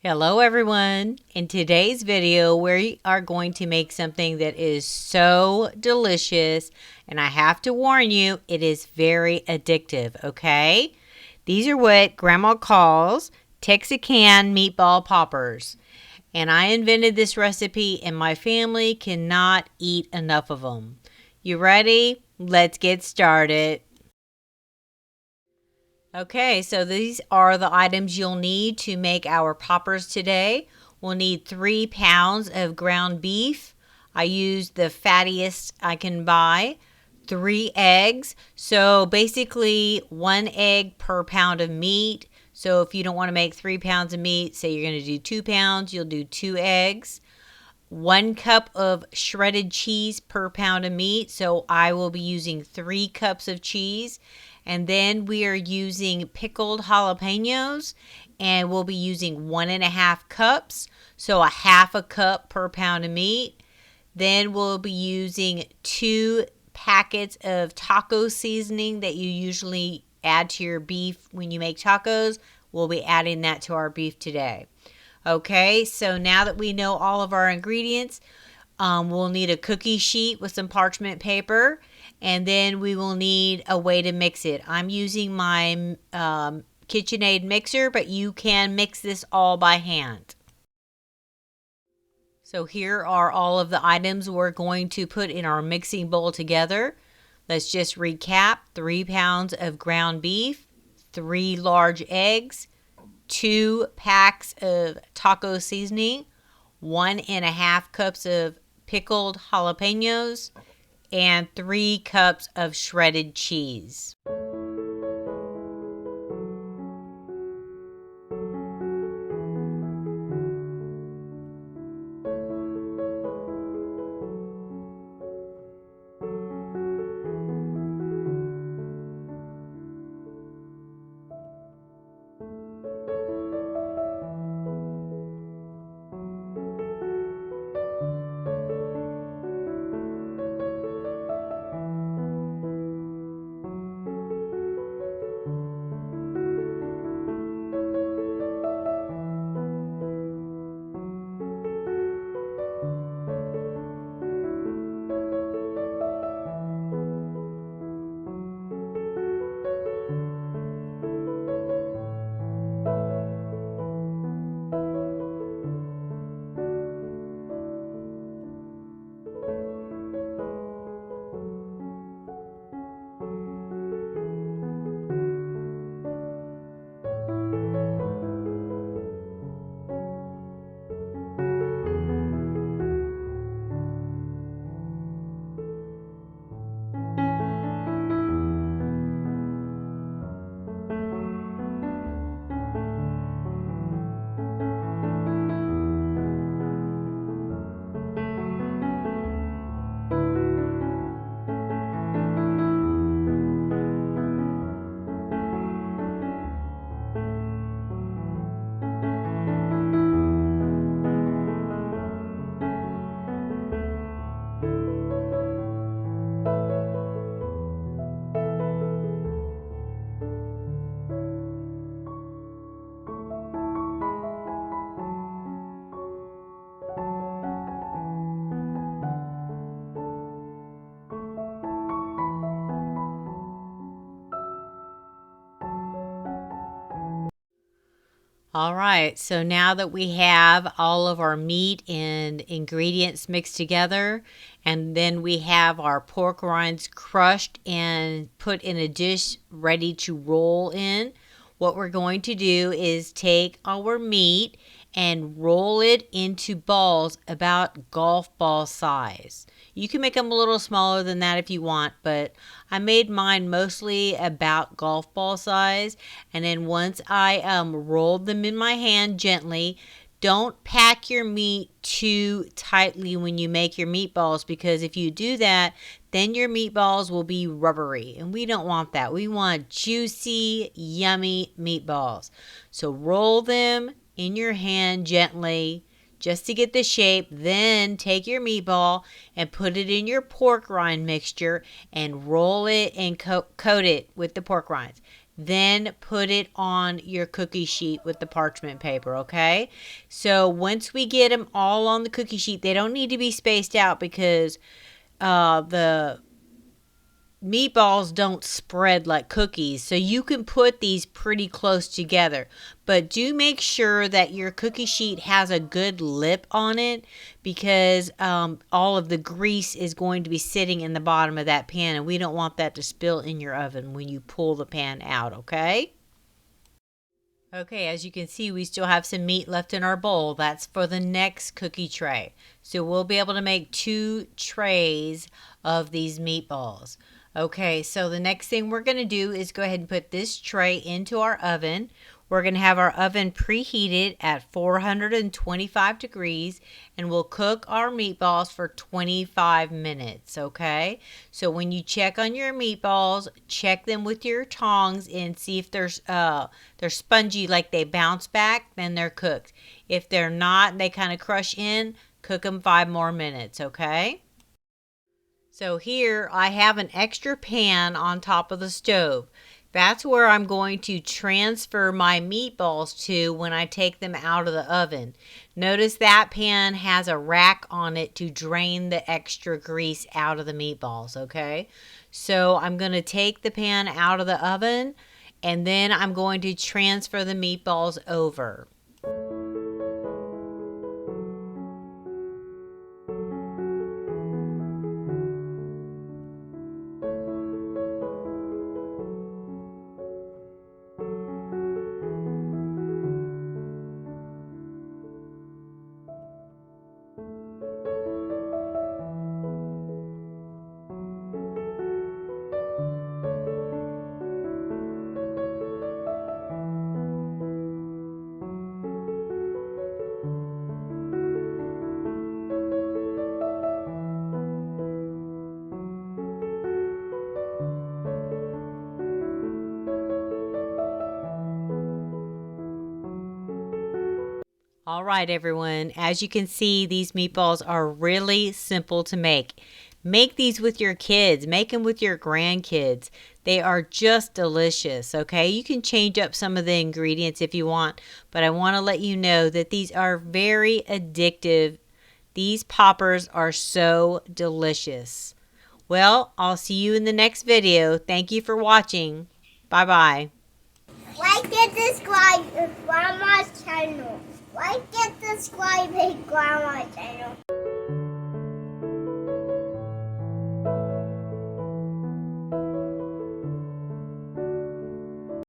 Hello everyone. In today's video we are going to make something that is so delicious, and I have to warn you, it is very addictive, okay? These are what Grandma calls Texican meatball poppers, and I invented this recipe and my family cannot eat enough of them. You ready? Let's get started. Okay, so these are the items you'll need to make our poppers today. We'll need 3 pounds of ground beef. I used the fattiest I can buy. 3 eggs. So basically 1 egg per pound of meat. So if you don't want to make 3 pounds of meat, say you're going to do 2 pounds, you'll do 2 eggs. 1 cup of shredded cheese per pound of meat. So I will be using 3 cups of cheese. And then we are using pickled jalapenos, and we'll be using 1.5 cups. So a half a cup per pound of meat. Then we'll be using 2 packets of taco seasoning that you usually add to your beef when you make tacos. We'll be adding that to our beef today. Okay, so now that we know all of our ingredients, we'll need a cookie sheet with some parchment paper, and then we will need a way to mix it. I'm using my KitchenAid mixer, but you can mix this all by hand. So here are all of the items we're going to put in our mixing bowl together. Let's just recap. 3 pounds of ground beef, 3 large eggs, 2 packs of taco seasoning, 1.5 cups of pickled jalapenos, and 3 cups of shredded cheese. All right, so now that we have all of our meat and ingredients mixed together, and then we have our pork rinds crushed and put in a dish ready to roll in, what we're going to do is take our meat and roll it into balls about golf ball size. You can make them a little smaller than that if you want, but I made mine mostly about golf ball size. And then once I rolled them in my hand gently, don't pack your meat too tightly when you make your meatballs, because if you do that, then your meatballs will be rubbery, and we don't want that. We want juicy, yummy meatballs. So roll them in your hand gently just to get the shape. Then take your meatball and put it in your pork rind mixture and roll it and coat it with the pork rinds. then put it on your cookie sheet with the parchment paper, okay? So once we get them all on the cookie sheet, they don't need to be spaced out because the meatballs don't spread like cookies, so you can put these pretty close together, but do make sure that your cookie sheet has a good lip on it because all of the grease is going to be sitting in the bottom of that pan, and we don't want that to spill in your oven when you pull the pan out, okay? Okay, as you can see, we still have some meat left in our bowl. That's for the next cookie tray. So we'll be able to make 2 trays of these meatballs. Okay, so the next thing we're going to do is go ahead and put this tray into our oven. We're going to have our oven preheated at 425 degrees, and we'll cook our meatballs for 25 minutes, okay? So when you check on your meatballs, check them with your tongs and see if they're spongy, like they bounce back, then they're cooked. If they're not, they kind of crush in, cook them 5 more minutes, okay? So here I have an extra pan on top of the stove. That's where I'm going to transfer my meatballs to when I take them out of the oven. Notice that pan has a rack on it to drain the extra grease out of the meatballs, okay? So I'm going to take the pan out of the oven, and then I'm going to transfer the meatballs over. All right, everyone. As you can see, these meatballs are really simple to make. Make these with your kids. Make them with your grandkids. They are just delicious, okay? You can change up some of the ingredients if you want, but I want to let you know that these are very addictive. These poppers are so delicious. Well, I'll see you in the next video. Thank you for watching. Bye-bye. Like and subscribe to Grandma's channel. Like and subscribe to Grandma's channel.